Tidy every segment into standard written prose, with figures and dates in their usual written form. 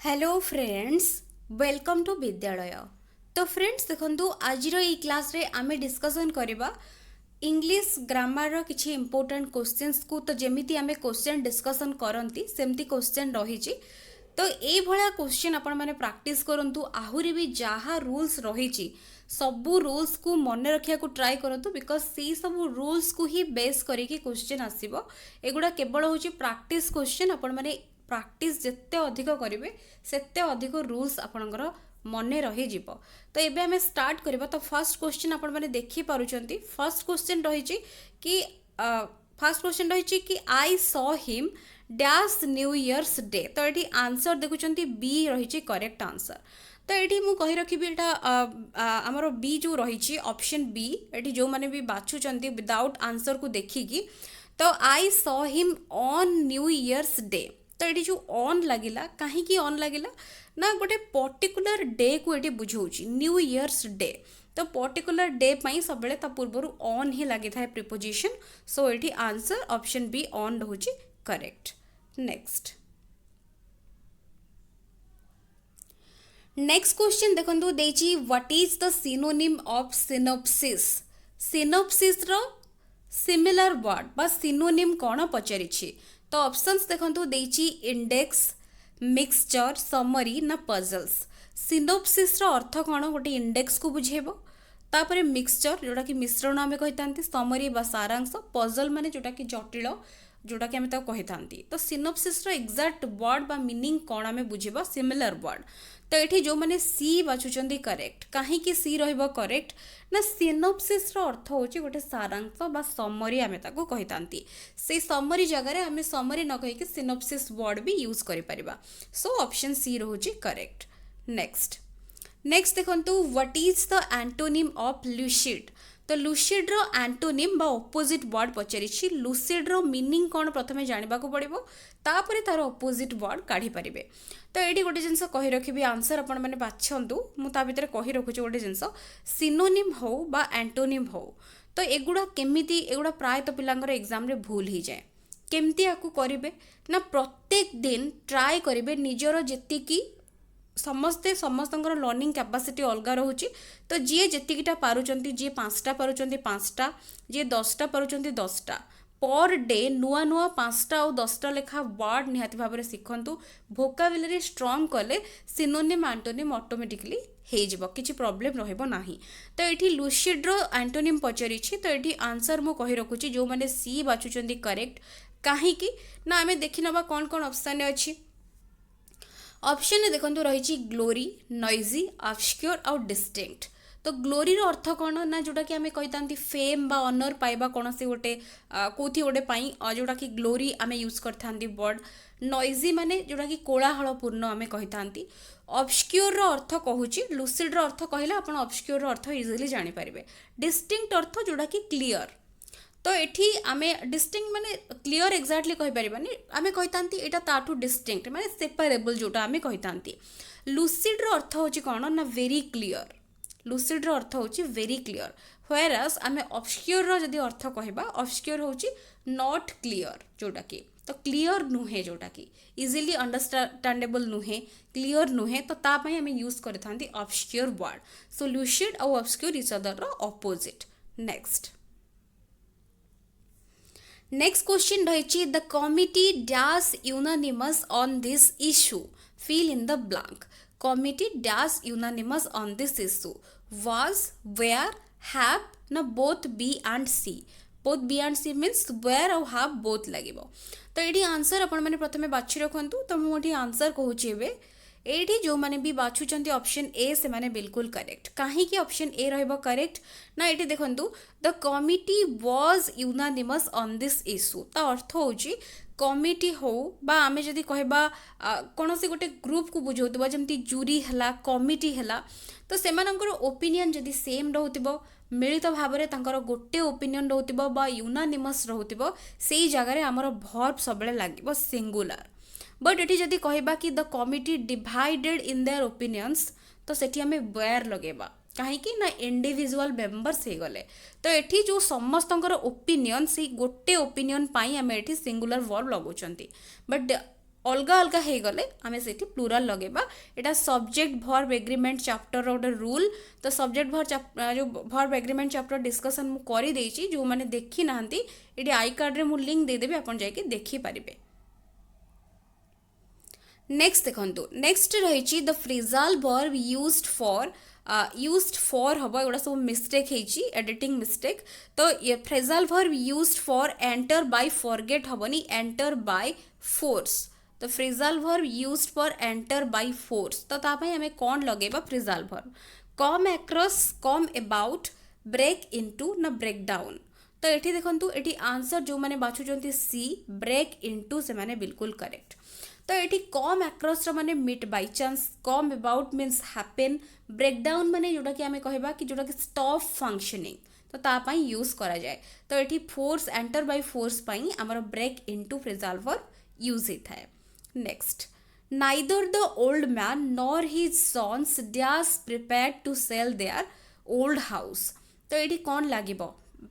Hello friends, welcome to विद्यालय। तो friends देखंतु आजिर ई क्लास रे आमे डिस्कशन करबा इंग्लिश ग्रामर रो किछि इंपोर्टेंट क्वेश्चंस को। तो जेमिति आमे क्वेश्चन डिस्कशन करंती सेमती क्वेश्चन रहिछि। तो एई भळा क्वेश्चन आपण माने प्रैक्टिस करंतु। आहुरी भी जहा रूल्स रहिछि सबु रूल्स को मन रखिया को ट्राई करंतु, बिकॉज सी सबु रूल्स को ही बेस करिकि क्वेश्चन आसीबो। एगुडा केवल होछि प्रैक्टिस क्वेश्चन। आपण माने प्रैक्टिस जिते अधिक करेंगे सेते अधिक रूल्स आपणकर मन रही जीव। तो एबे हमें स्टार्ट करबा। तो फर्स्ट क्वेश्चन आपण माने देखि पारुचंती। फर्स्ट क्वेश्चन रही कि फर्स्ट क्वेश्चन रही कि I saw him dash new year's day. तो ये आंसर देखुंत बी रही करेक्ट आंसर। तो ये मुझे कही रखी आमर बी जो रही ऑप्शन बी। ये जो मैंने भी बाछुंट विदाउट आंसर को देखिकी। तो I saw him on new year's day. तो ये जो ऑन लगिला कहीं ऑन लगिला ना गोटे पर्टिकुलर डे को ये बुझाऊँ न्यू इयर्स डे। तो पर्टिकुलर डे सब पूर्वर ऑन ही लगी था प्रिपोजिशन। सो ये आंसर ऑप्शन बी ऑन रोचे करेक्ट। नेक्स्ट नेक्स्ट क्वेश्चन देखंतु देछि what is the synonym of synopsis. Synopsis रो सिमिलर वर्ड बा सिनोनिम कौन पचारिछि। तो ऑप्शंस देखंतु देछि इंडेक्स, मिक्सचर, समरी ना पजल्स। सिनोप्सिस रो अर्थ कौन गोटे इंडेक्स को बुझेबो, तापरे मिक्सचर जोटा कि मिश्रण आमे कहितांती, समरी बा सारांश, पजल माने जोटा कि जटिल जोटा कि आमे ता कहितांती। तो सिनोप्सिस रो एग्जैक्ट वर्ड बा मीनिंग कौन आमे बुझेबा सिमिलर वर्ड। तो ये जो मैंने सी बाछुंट करेक्ट कहीं सी रहिबो करेक्ट ना सिनोप्सिस रो अर्थ होची गोटे सारांश बा समरी आमे ताको कहितांती। से समरी जगह रे आमे समरी न कहि कि सिनोप्सिस वर्ड भी यूज करि परिबा। सो ऑप्शन सी रहूची करेक्ट। नेक्स्ट नेक्स्ट देखंतु what is the antonym of lucid. तो लुसिड रो एंटोनिम बा ऑपोजिट वर्ड पचारिछि। लुसिड रो मीनिंग कौन प्रथमे जानिबा को पड़िबो, तापरे तार ऑपोजिट वर्ड काढी परिबे। तो ये गोटे जिनस कही रखी आंसर आपण मैंने बाछंतु। मुझे भितर कही रखुच्छी गोटे जिनस सिनोनिम हो बा एंटोनिम हो। तो एगुड़ा केमिति एगुड़ा प्रायतः पिलांगर एग्जाम रे भूल ही जाए। केमती याकू करिवे ना प्रत्येक दिन ट्राई करिवे निजर जेतिकी समस्ते समस्तंकर लर्निंग कैपेसिटी अलग रोचे। तो जी जेतिकीटा पारुचंती, जी 5टा पारुचंती 5टा, जी 10टा पारुचंती 10टा पर डे नुआ नुआ 5टा और 10टा लेखा वर्ड निहाती भाव में शिखंतु। भोकाबुलरी स्ट्रॉन्ग कले सिनोनिम एंटोनिम ऑटोमेटिकली हो किसी प्रॉब्लम रहबो नाही। तो ये लुसिड रो एंटोनिम पचारिछि। तो ये आंसर मु कहि रखुछि जो माने सी बाछुचंती करेक्ट कहीं ना आमे देखि नबा कौन कौन ऑप्शन अछि। ऑप्शन देखंतु रही ग्लोरी, नॉइजी, ऑब्स्क्योर और डिस्टिंक्ट। तो ग्लोरी रो अर्थ कौन ना जोटा कि आमे कहितांती फेम बा ऑनर पाइबा कौन से गोटे कोथि गोटे पाई जोटा कि ग्लोरी आमे यूज करथांती वर्ड। नॉइजी माने जोटा कि कोलाहलपूर्ण आमे कहितांती। ऑब्स्क्योर रो अर्थ कहूची लुसिड रो अर्थ कहले आपण ऑब्स्क्योर रो अर्थ इजीली जानि परिबे। डिस्टिंक्ट अर्थ जोटा कि क्लियर। तो एठी आमे डिस्टिंक्ट माने क्लियर एक्जाक्टली कहि परिबानी, आमे कहितांती एटा ताटू डिस्टिंक्ट माने सेपरेबल जोटा आमे कहितांती। लुसिड रो अर्थ होची कोन ना वेरी क्लियर। लुसिड रो अर्थ होची वेरी क्लियर। व्हेयरएस आमे ऑब्स्क्योर रो जदी अर्थ कहबा ऑब्स्क्योर होची नॉट क्लियर जोटा कि। तो क्लियर नुहे जोटा कि इजीली अंडरस्टैंडेबल नुहे, क्लियर नुहे। तो ता पई आमे यूज करथांती ऑब्स्क्योर वर्ड। सो लुसिड और ऑब्स्क्योर इच अदर रो ऑपोजिट। नेक्स्ट क्वेश्चन रही the committee dash unanimous on this issue, fill in the blank. Committee dash unanimous on this issue was, where, have ना both B and C. Both B and C means where और have both लगे। तो ये answer आपण मैंने प्रथमे बाछि रखु। तो मुझे आंसर कहूँ एठी जो माने भी बाछुचंती ऑप्शन ए से माने बिल्कुल करेक्ट। कहीं ऑप्शन ए रहबो करेक्ट ना एठी देखंतु the committee was unanimous on this issue. तो अर्थ होची कमिटी हो बा आमे जदी कहबा कोन से गोटे ग्रुप को बुझौतबा जेमती जूरी हला कमिटी हला। तो सेमानकर ओपिनियन जदी सेम रहउतिबो मिलित भाव में तांकर गोटे ओपिनियन रहउतिबो बा यूनानिमस रहउतिबो सेही जगह रे हमर वर्ब सबले लागिबो सिंगुलर। बट ये जदि कहबा कि the committee divided in their opinions तो सेठी हमें वेयर लगेबा कहीं ना इंडिविजुअल मेंबर्स हो गले। तो ये जो समस्तंकर ओपिनियन से गोटे ओपिनियन पाई आम ये सिंगुलर वर्ब लगुंट। बट अलगा अलगा हो गले आम से प्लूराल लगेबा एटा सब्जेक्ट भर्ब एग्रीमेंट चैप्टर गोटे रूल तो सब्जेक्ट भर्ब जो भर्ब एग्रीमेंट चैप्टर डिस्कशन मु करि देछि जो माने देखि नाहंती एटी आई कार्ड रे मु लिंक दे देबे आपन जाय के देखि पारिबे। नेक्स्ट देखंतु नेक्स्ट रही the phrasal verb used for हम एगुड़ा सब मिस्टेक है एडिटिंग मिस्टेक तो ये phrasal verb used for enter by forget हबनी एंटर बाय फोर्स तो phrasal verb used for enter by force तो तापाई हमें कौन लगेबा phrasal verb come across come about break into ना ब्रेक डाउन तो ये देखंतु एटी आंसर जो माने बाछुचंती सी ब्रेक इनटू से माने बिल्कुल करेक्ट तो ये कम अक्रॉस माने मिट by chance come about means happen breakdown माने जोटा कि आमे कहबा कि जोटा कि स्टॉप फंक्शनिंग तो तापाई यूज करा जाए तो ये फोर्स एंटर बाय फोर्स पाई आमर break into phrasal verb use होता है। Next neither the old man nor his sons dash prepared to sell their old house तो ये कौन लागिबो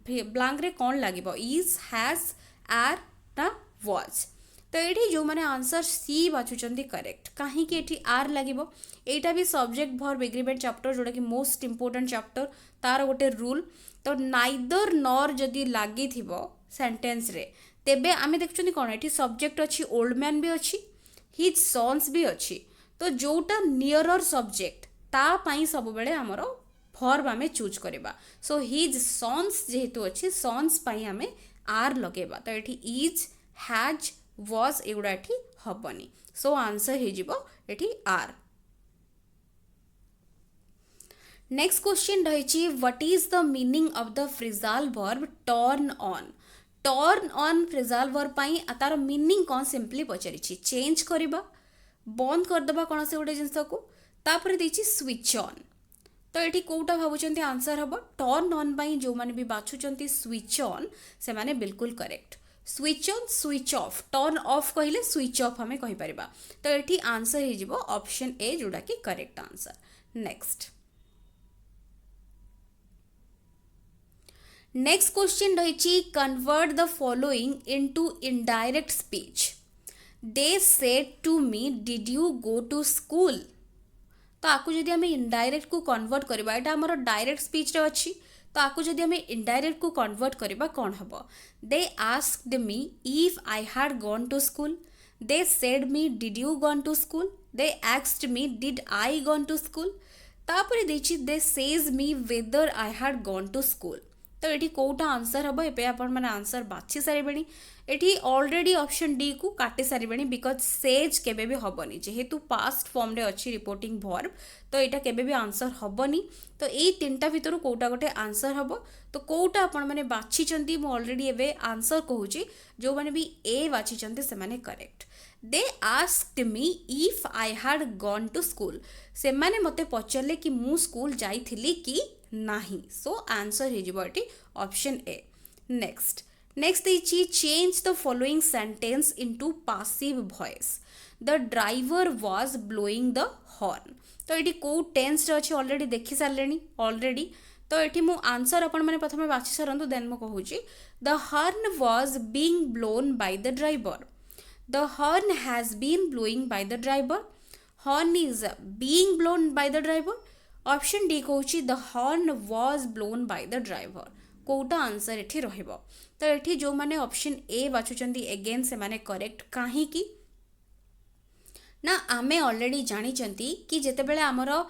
ब्लैंक रे कौन लागिबो इज हैज आर ना वाज तो ये जो मैंने आंसर सी बाछुचंती करेक्ट कहीं ये आर लगे यहाँ भी सब्जेक्ट भर्ब एग्रीमेंट चैप्टर जोटा कि मोस्ट इंपोर्टेंट चैप्टर तार गोटे रूल तो नाइदर नॉर जदि लगी सेंटेंस रे तेबे आमे देखुछनी कोन एठी सब्जेक्ट अच्छी ओल्ड मैन भी अच्छी हिज सन्स भी अच्छी तो जोटा नियरर सब्जेक्ट ता पई सब बेले हमरो भर्ब आमे चूज करबा सो हिज सन्स जेहेतु अच्छी सन्स पई आमे आर लगेबा तो एठी इज हैज was एगुड़ा एठी हबनी सो आंसर हे जिवो एठी आर। नेक्स्ट क्वेश्चन रही what is the meaning of the phrasal verb turn on phrasal verb पाई तार मीनिंग कौन सिंपली पचारि चेंज करबा बंद करदबा कौन से गोटे जिनस को तापर देछि स्विच ऑन तो ये कौटा भावुं आंसर हम टर्न ऑन पाई जो माने भी बाछुचंती स्विच ऑन से माने बिल्कुल correct switch on switch off turn off कहले स्विच ऑफ हमें कहि परिबा तो एठी आंसर हे जिवो ऑप्शन ए जोड़ा कि करेक्ट आंसर। नेक्स्ट क्वेश्चन रही convert the following into indirect speech they said to me did you go to school तो आपको जदि हमें इनडायरेक्ट को कन्वर्ट करबा एटा हमर डायरेक्ट स्पीच रे अछि तो आपको जदि हमें इनडायरेक्ट को कन्वर्ट करबा कौन हम they asked me if I had gone to school they said me did you gone to school they asked me did I gone to school तापर देछि they says me whether I had gone to school तो ये कौटा answer हम ए आपण मैंने answer बाछि सारे ये already option D को काटी सारे बिकज सेज केबे भी हबनी जेहेतु पास्ट फॉर्म रे अच्छी रिपोर्टिंग भर्ब तो यहाँ केबे भी आंसर हबनी तो यही तीनटा भितर कौटा गोटे आंसर हम तो कौटा आपण मैंने बाछिचंती मु ऑलरेडी एबे आंसर कहूची जो माने भी ए बाछिचंती से माने correct they asked me if I had gone to school से माने मते पचारले कि मु स्कूल जाइथिली कि नाही सो आंसर हे जिवो एटी ऑप्शन ए। नेक्स्ट इची change the following sentence into passive voice the driver was blowing the horn तो ये कौ टेंस रे अछि ऑलरेडी देखि सारलेनी ऑलरेडी तो ये मु आंसर आपण माने प्रथमे बाछि सारंतु देन मु कहूची the horn was being blown by the driver the horn has been blowing by the driver horn is being blown by the driver option D कहूची the horn was blown by the driver कौटा answer एठी रहिबो तो एठी जो माने option A बाछुचंती again से माने करेक्ट काहे की ना आमे ऑलरेडी जानी चंती कि जेते बेले हमरो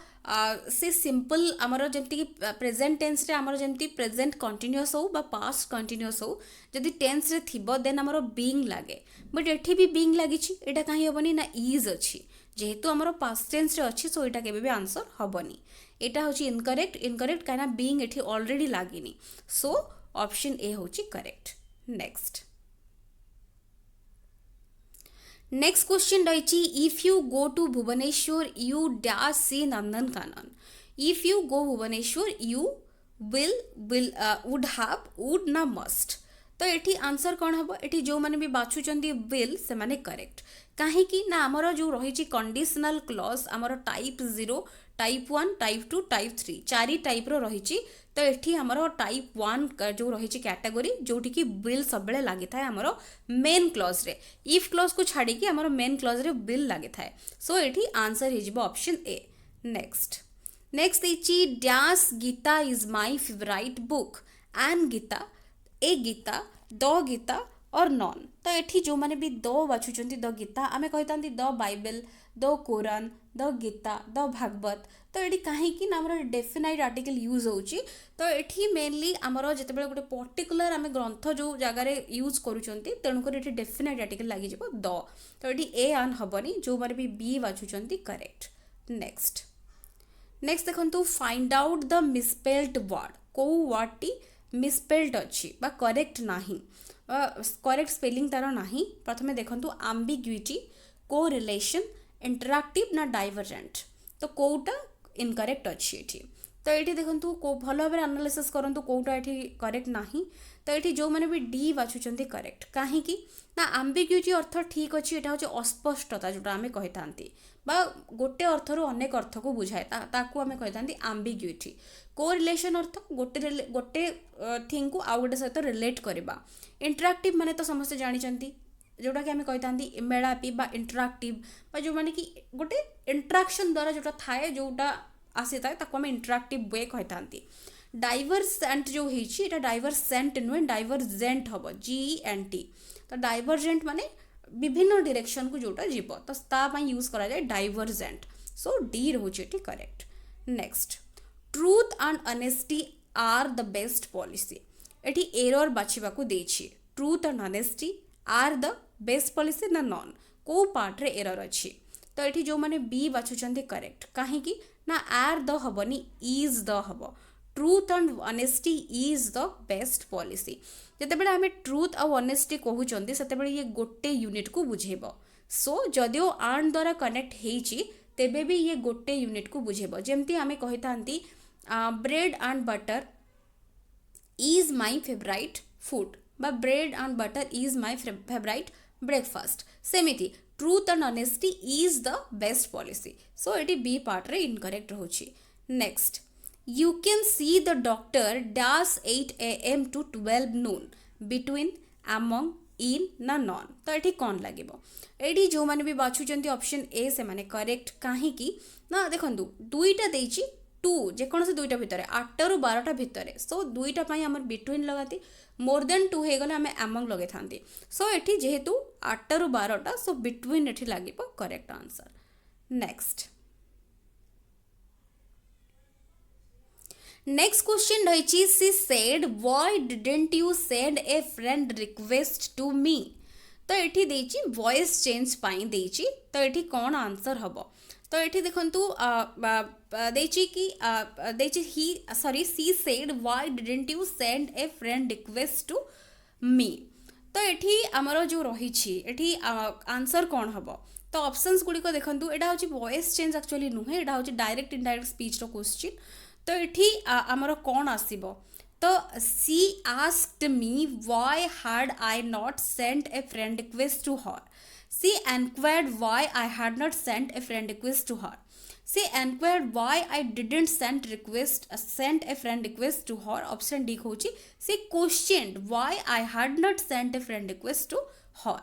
से सिंपल हमरो जेमति कि प्रेजेंट टेंस रे हमरो जेमति प्रेजेंट कंटीन्यूअस हो बा पास्ट कंटीन्यूअस हो जदि टेंस रे थिबो देन हमरो बीइंग लागे बट एठी भी बीइंग लागिछि एटा काहे होबनी ना इज अछि जेहेतु हमरो पास्ट टेंस रे अछि सो एटा केबे भी आंसर होबनी एटा होची इनकरेक्ट काना बीइंग एठी ऑलरेडी लागिनी सो ऑप्शन ए होची करेक्ट। नेक्स्ट क्वेश्चन रही if you go to Bhubaneswar you dash see Nandankanan if you go Bhubaneswar you will would have would ना मस्ट तो ये आंसर कौन हम ये जो मैंने भी बाछुचंती विल से माने करेक्ट कहीं ना आमर जो रही कंडीशनल क्लॉज आमर टाइप 0 टाइप 1 टाइप 2 टाइप 3 चारि टाइप रो रही। तो एठी हमरो टाइप 1 जो रही कैटेगरी जोठी की बिल सब बेले लागि थाए हमरो मेन क्लॉज रे, इफ क्लॉज को छाड़ी की हमरो मेन क्लॉज रे बिल लागि थाए। सो एठी आंसर हि जिवो ऑप्शन ए। नेक्स्ट इची dash Gita is my favourite book and Gita, a Gita, the Gita और नॉन। तो एठी जो माने भी दो बाछुचंती द गीता आमे कहितांती the Bible, the Quran, the Gita, the Bhagavat. तो एठी काहे कि हमर डेफिनाइट आर्टिकल यूज होउची। तो एठी मेनली हमर जते गोटे पर्टिकुलर आमे ग्रंथ जो जगह रे यूज करूचंती तेणु कर एठी डेफिनाइट आर्टिकल लागि जिवो द। तो एठी ए आन हबनी जो माने भी बी बाछुचंती करेक्ट। नेक्स्ट देखंतु find out the misspelled word, को वर्ड टी मिसस्पेल्ड अछि बा करेक्ट नाही, करेक्ट स्पेलिंग तार नाही। प्रथमे देखंतु एम्बिग्युइटी, कोरिलेशन, इंटरैक्टिव ना डाइवर्जेंट। तो कोटा इनकरेक्ट अछि एठी। तो एठी देखंतु को भलो भाबे एनालिसिस करंतु कोटा एठी करेक्ट नाही। तो एठी जो माने भी डी बाछुचंती करेक्ट काहे कि ना एम्बिग्युइटी अर्थ ठीक अछि, एटा होचे अस्पष्टता जोटा आमे कहितांती बा गोटे अर्थरु अनेक अर्थ को बुझाए ताकू आमे कहितांती एम्बिग्युइटी। कोरिलेशन अर्थ गोटे थिंग को आउ गोटे सहित रिलेट करबा। इंटरैक्टिव माने तो समस्त जानिचंती जोटा कि आमे कहितांती मेलापी बा इंटरैक्टिव बा जो माने कि गोटे इंटरैक्शन द्वारा जोटा थाए जोटा आसी थाए ताकू आमे इंटरैक्टिव वे कहितांती। डाइवर्सेंट जो हिची एटा डाइवर्सेंट नुहे डाइवर्जेंट हबो GENT। तो डाइवर्जेंट माने विभिन्न डायरेक्शन को जोटा जीव तो ता पई यूज करा जाय डाइवर्जेंट। सो डी रहउची एठी correct. Next truth and honesty are the best policy, एठी एरर बाछिबा को देछि। Truth and honesty are the best policy ना नॉन, को पार्ट रे एरर अछि। तो एठी जो माने बी बाछुचंती करेक्ट काहे कि ना आर द हबनी इज द हबो। Truth and honesty is the best policy. जते बेले हमें ट्रूथ और ऑनेस्टी कहउचंती सेते बेले ये गोटे यूनिट को बुझेबो। सो जदियो आन द्वारा कनेक्ट हेची तेबे भी ये गोटे यूनिट को बुझेबो। जेमती हमें कहितांती bread and butter is my favourite food बा bread and butter is my favourite breakfast. सेमिति truth and honesty is the best policy. So एटी बी पार्ट रे इनकरेक्ट रहउची। Next you can see the doctor dash 8 AM to 12 noon between, among, in ना non। तो एठी कौन लागिबो एठी जो माने भी बाछुचंती ऑप्शन ए से माने करेक्ट काहे कि ना देखंतु दुईटा देछि 2 जे कोन से दुईटा भितरे 8 रु 12 टा भितरे। सो दुईटा पई हमर बिटवीन लगाती मोर देन 2 हे गले हमें among लगे थांती। सो एठी जेहेतु 8 रु 12 टा सो बिटवीन एठी लागिबो करेक्ट आंसर। नेक्स्ट क्वेश्चन रही she said why didn't you send a friend request to me. तो एठी देछि वॉइस चेंज पाई देछि। तो एठी कौन आंसर हबो। तो एठी देखंतु देछि कि देछि he sorry she said why didn't you send a friend request to me. तो एठी हमरो जो रही छी एठी आंसर कौन हबो। तो ऑप्शंस गुडी को देखंतु एटा होछि वॉइस चेंज एक्चुअली नुहे एटा होछि डायरेक्ट इनडायरेक्ट स्पीच रो क्वेश्चन। तो एठी आमर कौन आसीबो। तो she asked me why had I not sent a friend request to her. She enquired why I had not sent a friend request to her. She enquired why I didn't sent a friend request to her. Option D होची she questioned why I had not sent a friend request to her.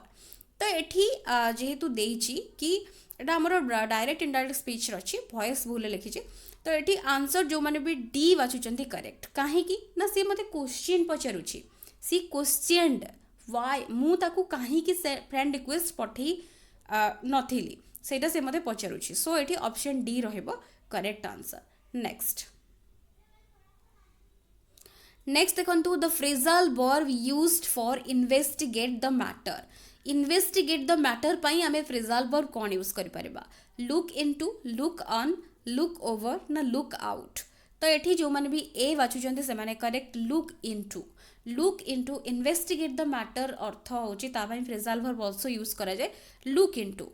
तो एठी जेहेतु देछि कि एटा हमर direct indirect speech रछि voice भूल लिखिछि। तो ये आंसर जो मैंने भी डी बाछुचंती करेक्ट काहे कि ना सी मते क्वेश्चन पचारुछि। सी क्वेश्चनड व्हाई मु ताकू काहे कि फ्रेंड रिक्वेस्ट पठेई नथिली सेटा से मते पचारुछि। सो एठी ऑप्शन डी रहबो करेक्ट आंसर। नेक्स्ट देखंतु the phrasal verb used for investigate the matter. Investigate the matter पई हमें फ्रेजल वर्ब कोन यूज करि परबा। Look into, look on, look over ना लुक आउट। तो एठी जो माने भी ए बाछुचंती से माने correct look into. Look into investigate the matter अर्थ होची ता पई फ्रेजल वर्ब आल्सो यूज करा जाय लुक इनटू।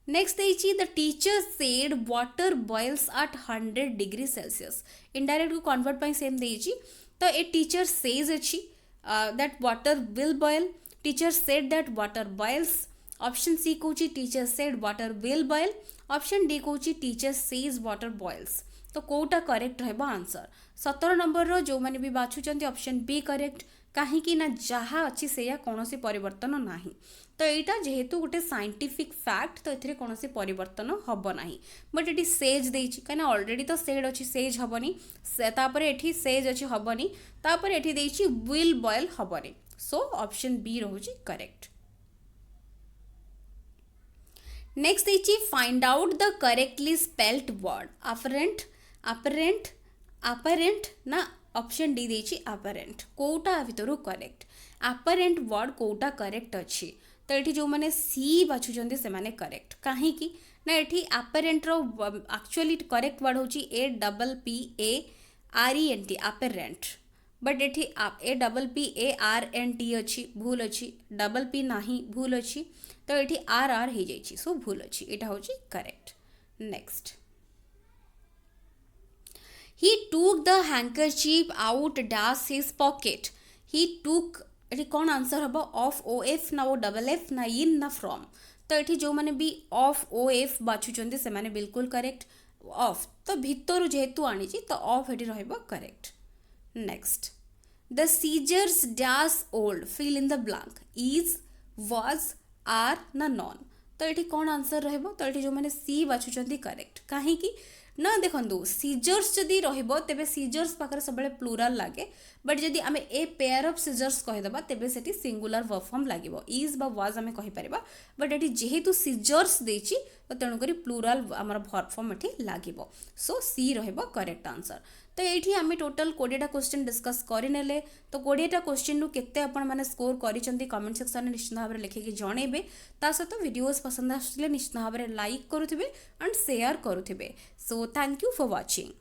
नेक्स्ट देछि the teacher said water boils at 100 degree Celsius. Indirect को कन्वर्ट पई सेम देछि। तो ए टीचर सेज अछि that water will boil. Teacher said that water boils option C कौन teacher said water will boil, option D कौन teacher says water boils. तो कोटा correct रहबो आंसर। 17 नंबर रो जो माने भी बाछुचंती ऑप्शन बी करेक्ट, कहीं ना जहाँ अच्छी से कौन परिवर्तन नाही। तो यहाँ जेहेतु गोटे साइंटिफिक फैक्ट तो ये कौन परिवर्तन हम ना, बट ये सेज देछि कहीं ऑलरेडी तो सेड अच्छी सेज हेनी, तापर ये सेज अच्छी हेनी, तापर ये देछि विल बॉयल हेनी। सो ऑप्शन बी रोची करेक्ट। नेक्स्ट देछि find out the correctly spelled word. Apparent, apparent, apparent ना ऑप्शन डी देछि अपरेंट। कोटा भितर करेक्ट अपरेंट वर्ड कोटा करेक्ट अच्छी। तो ये जो मैंने सी बाछुंट से माने करेक्ट कहीं ना ये अपरेंट रो एक्चुअली करेक्ट वर्ड होची APPARENT अपरेंट, बट ये APPARNT अच्छी भूल अच्छी, डबल पी नाही भूल अच्छी, तो ये RR हो जाइए सो भूल अच्छी, यहाँ हूँ correct. Next he took the handkerchief out dash his pocket। he took ये कौन आंसर हम ऑफ OF ना वो डबल एफ ना इन ना फ्रॉम। तो ये जो मैंने भी ऑफ OF बाछुंट से माने बिल्कुल करेक्ट। ऑफ तो भितर जेहेतु आनी तो ऑफ ये रहिबो correct. Next the scissors dash old fill in the blank is was are ना नॉन। तो ये कौन आंसर रहिबो। तो ये जो मैंने सी बाछुंट करेक्ट कहीं ना देखो सीजर्स जदि रहिबो तेबे सीजर्स पाखरे सब प्लूराल लागे, बट जदि आमे ए पेयर ऑफ सीजर्स कहिदबा तेबे सेठी सिंगुलर वर्ब फॉर्म लागिबो इज बा वाज आमे कहि परिबा, बट एठी जेहेतु सीजर्स देछि तो तेणु करी प्लूराल हमर वर्ब फॉर्म एठी लागिबो। सो सी रहिबो करेक्ट आंसर। तो ये आम टोटाल 20टा क्वेश्चन डिस्कस करने। तो 20टा क्वेश्चन केते आपण माने स्कोर करिसेंती कमेंट सेक्शन में निश्चित भाव में लिखिकी जणेबे। ता सहित वीडियोस पसंद आसले निश्चित भाव में लाइक करुथिबे एंड शेयर करुथिबे। So thank you for watching.